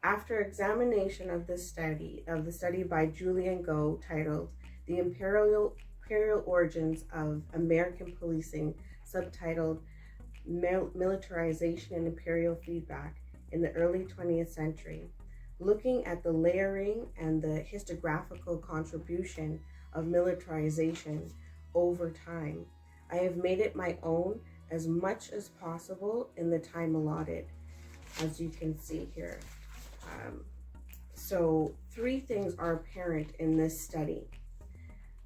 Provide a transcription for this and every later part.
After examination of the study by Julian Go titled The Imperial Origins of American Policing, subtitled Militarization and Imperial Feedback in the Early 20th Century, looking at the layering and the historiographical contribution of militarization over time, I have made it my own as much as possible in the time allotted, as you can see here. So 3 things are apparent in this study.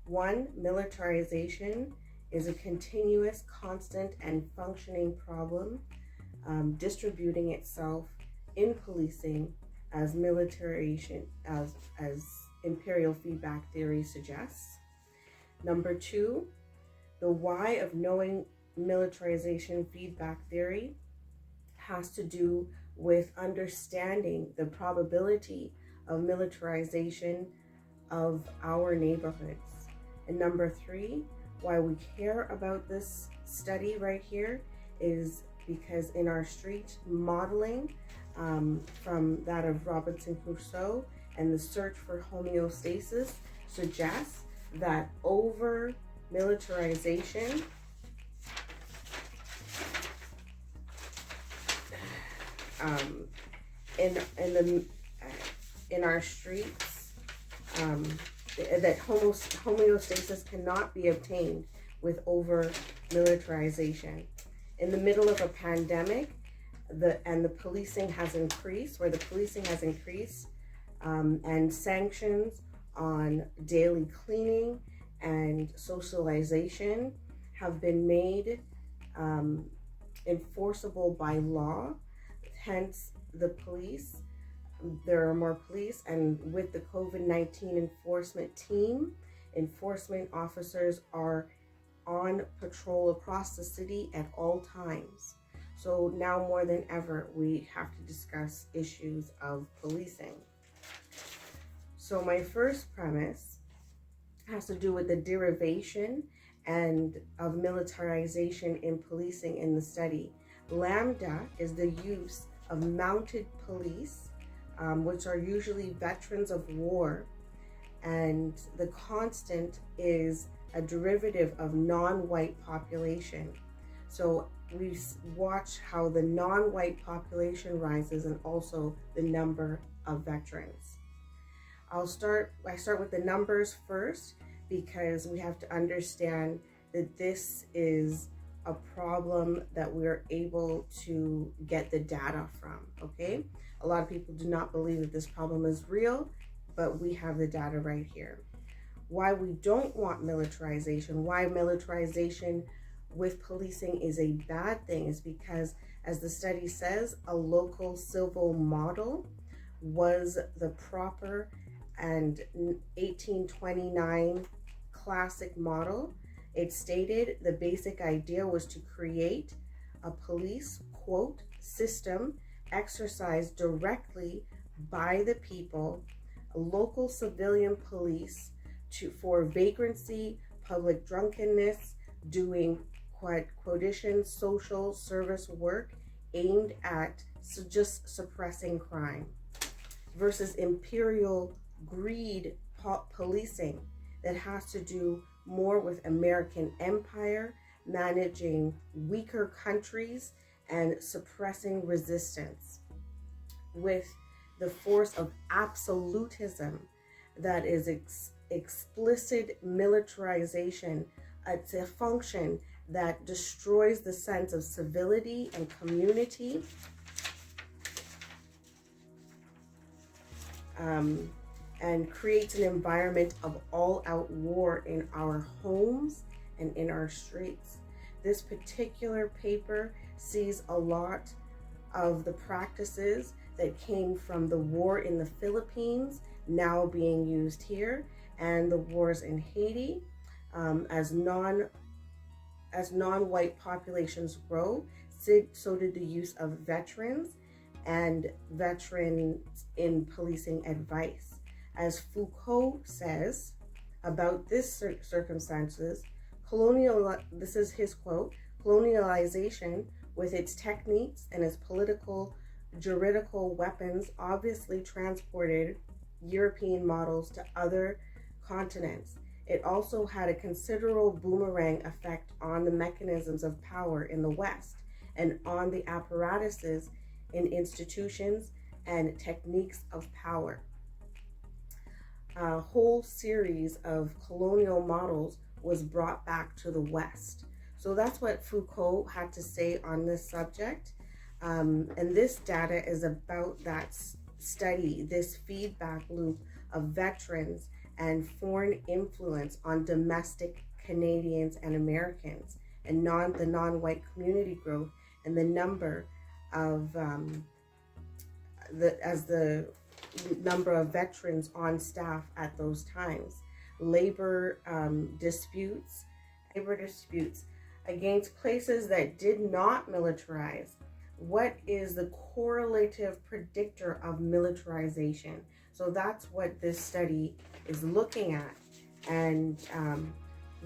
1, militarization is a continuous, constant, and functioning problem, distributing itself in policing as militarization, as imperial feedback theory suggests. Number 2, the why of knowing militarization feedback theory has to do with understanding the probability of militarization of our neighborhoods. And number 3, why we care about this study right here is because in our street modeling, from that of Robinson Crusoe and the search for homeostasis suggests that over militarization in our streets, that homeostasis cannot be obtained with over militarization. In the middle of a pandemic, the policing has increased, and sanctions on daily cleaning and socialization have been made enforceable by law. Hence, there are more police, and with the COVID-19 enforcement team, enforcement officers are on patrol across the city at all times. So now more than ever, we have to discuss issues of policing. So my first premise has to do with the derivation and of militarization in policing in the study. Lambda is the use of mounted police, which are usually veterans of war, and the constant is a derivative of non-white population. So we watch how the non-white population rises and also the number of veterans. I start with the numbers first because we have to understand that this is a problem that we're able to get the data from, okay? A lot of people do not believe that this problem is real, but we have the data right here. Why we don't want militarization, why militarization with policing is a bad thing, is because, as the study says, a local civil model was the proper and 1829 classic model. It stated the basic idea was to create a police, quote, system exercised directly by the people, a local civilian police for vagrancy, public drunkenness, doing quotation social service work aimed at just suppressing crime, versus imperial greed policing that has to do more with American empire, managing weaker countries and suppressing resistance, with the force of absolutism that is explicit militarization. It's a function that destroys the sense of civility and community, and creates an environment of all-out war in our homes and in our streets. This particular paper sees a lot of the practices that came from the war in the Philippines now being used here, and the wars in Haiti. As non-white populations grow, so did the use of veterans and veterans in policing advice. As Foucault says about this circumstances, this is his quote, colonialization with its techniques and its political juridical weapons obviously transported European models to other continents. It also had a considerable boomerang effect on the mechanisms of power in the West and on the apparatuses in institutions and techniques of power. A whole series of colonial models was brought back to the West. So that's what Foucault had to say on this subject. And this data is about that study, this feedback loop of veterans and foreign influence on domestic Canadians and Americans, and the non-white community growth, and the number of the number of veterans on staff at those times, labor disputes against places that did not militarize. What is the correlative predictor of militarization? So that's what this study is looking at, and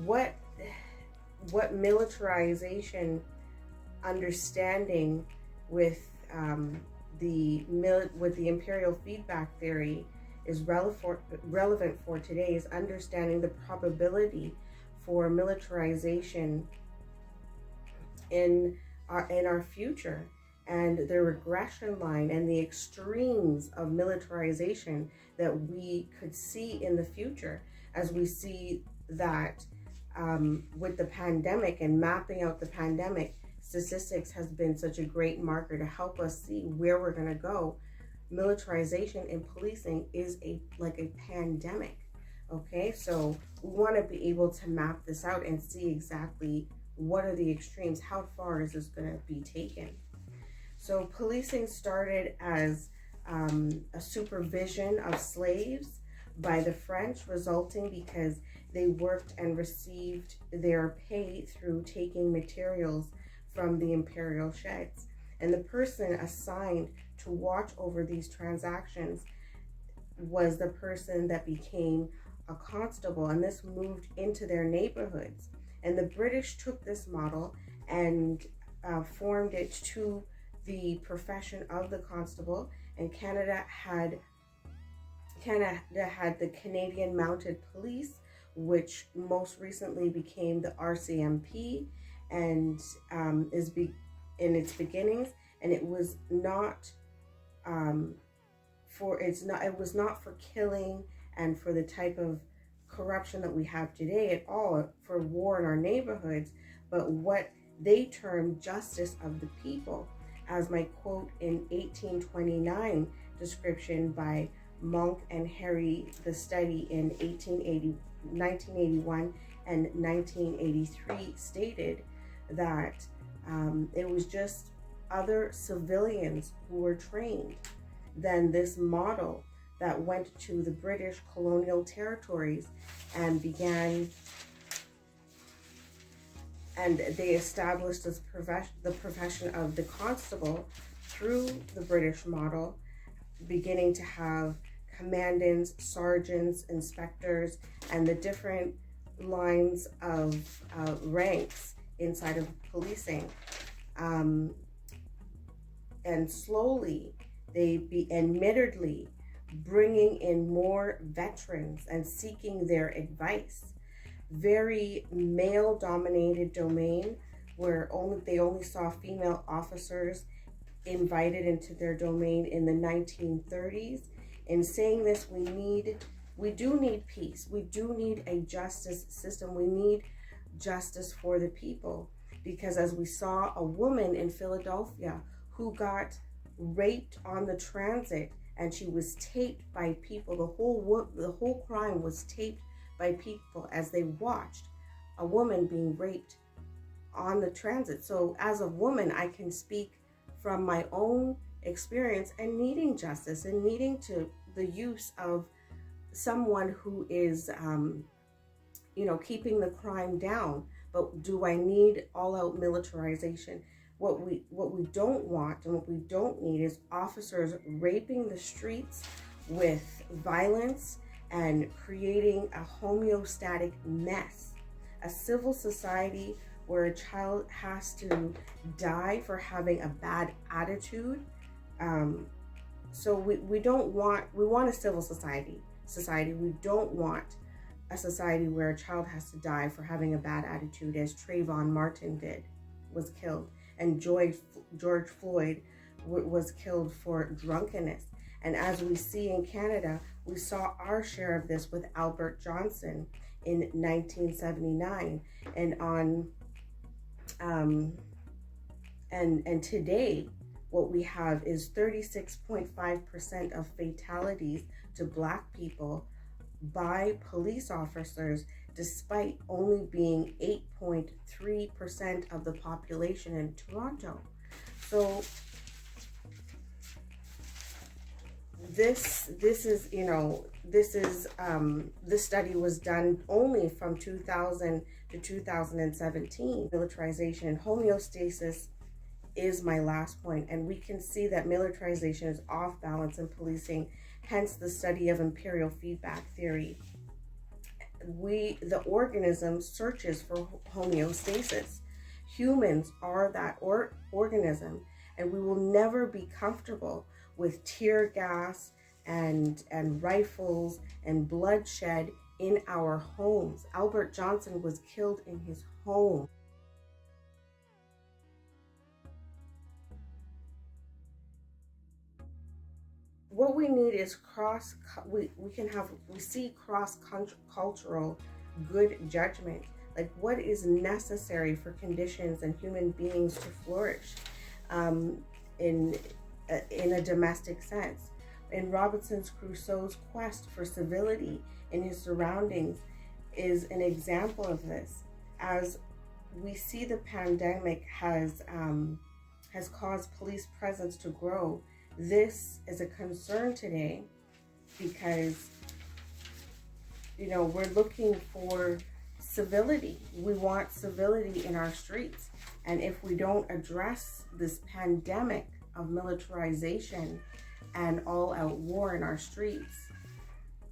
what militarization understanding with the imperial feedback theory is relevant for today is understanding the probability for militarization in our future, and the regression line and the extremes of militarization that we could see in the future, as we see that with the pandemic and mapping out the pandemic. Statistics has been such a great marker to help us see where we're going to go. Militarization in policing is like a pandemic. Okay, so we want to be able to map this out and see exactly what are the extremes, how far is this going to be taken. So policing started as a supervision of slaves by the French, resulting because they worked and received their pay through taking materials from the imperial sheds. And the person assigned to watch over these transactions was the person that became a constable, and this moved into their neighborhoods. And the British took this model and formed it to the profession of the constable, and Canada had the Canadian Mounted Police, which most recently became the RCMP, and is in its beginnings. And it was not for killing and for the type of corruption that we have today at all, for war in our neighborhoods, but what they termed justice of the people, as my quote in 1829 description by Monk and Harry the Study in 1981 and 1983 stated, that it was just other civilians who were trained than this model that went to the British colonial territories and they established this the profession of the constable through the British model, beginning to have commandants, sergeants, inspectors, and the different lines of ranks inside of policing. And slowly, admittedly, bringing in more veterans and seeking their advice. Very male-dominated domain where they only saw female officers invited into their domain in the 1930s. In saying this, we do need peace. We do need a justice system. We need justice for the people, because as we saw a woman in Philadelphia who got raped on the transit, and she was taped by people. The whole crime was taped by people as they watched a woman being raped on the transit. So as a woman, I can speak from my own experience and needing justice and needing the use of someone who is, keeping the crime down. But do I need all-out militarization? What we don't want and what we don't need is officers raping the streets with violence and creating a homeostatic mess. A civil society where a child has to die for having a bad attitude So we don't want, we want a civil society. We don't want a society where a child has to die for having a bad attitude, as Trayvon Martin was killed, and George Floyd was killed for drunkenness. And as we see in Canada, we saw our share of this with Albert Johnson in 1979, and today what we have is 36.5% of fatalities to Black people by police officers, despite only being 8.3% of the population in Toronto. So this study was done only from 2000 to 2017. Militarization and homeostasis is my last point, and we can see that militarization is off balance in policing, hence the study of imperial feedback theory. The organism searches for homeostasis. Humans are that organism, and we will never be comfortable with tear gas and rifles and bloodshed in our homes. Albert Johnson was killed in his home. What we need is we see cross-cultural good judgment, like what is necessary for conditions and human beings to flourish in a domestic sense. In Robinson Crusoe's quest for civility in his surroundings is an example of this. As we see, the pandemic has caused police presence to grow. This is a concern today because, we're looking for civility. We want civility in our streets. And if we don't address this pandemic of militarization and all-out war in our streets,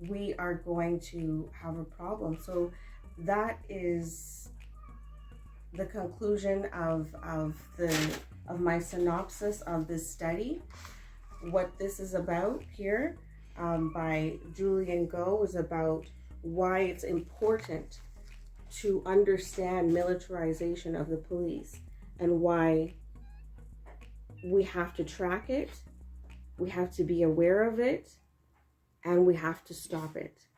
we are going to have a problem. So that is the conclusion of my synopsis of this study. What this is about here by Julian Go is about why it's important to understand militarization of the police and why we have to track it, we have to be aware of it, and we have to stop it.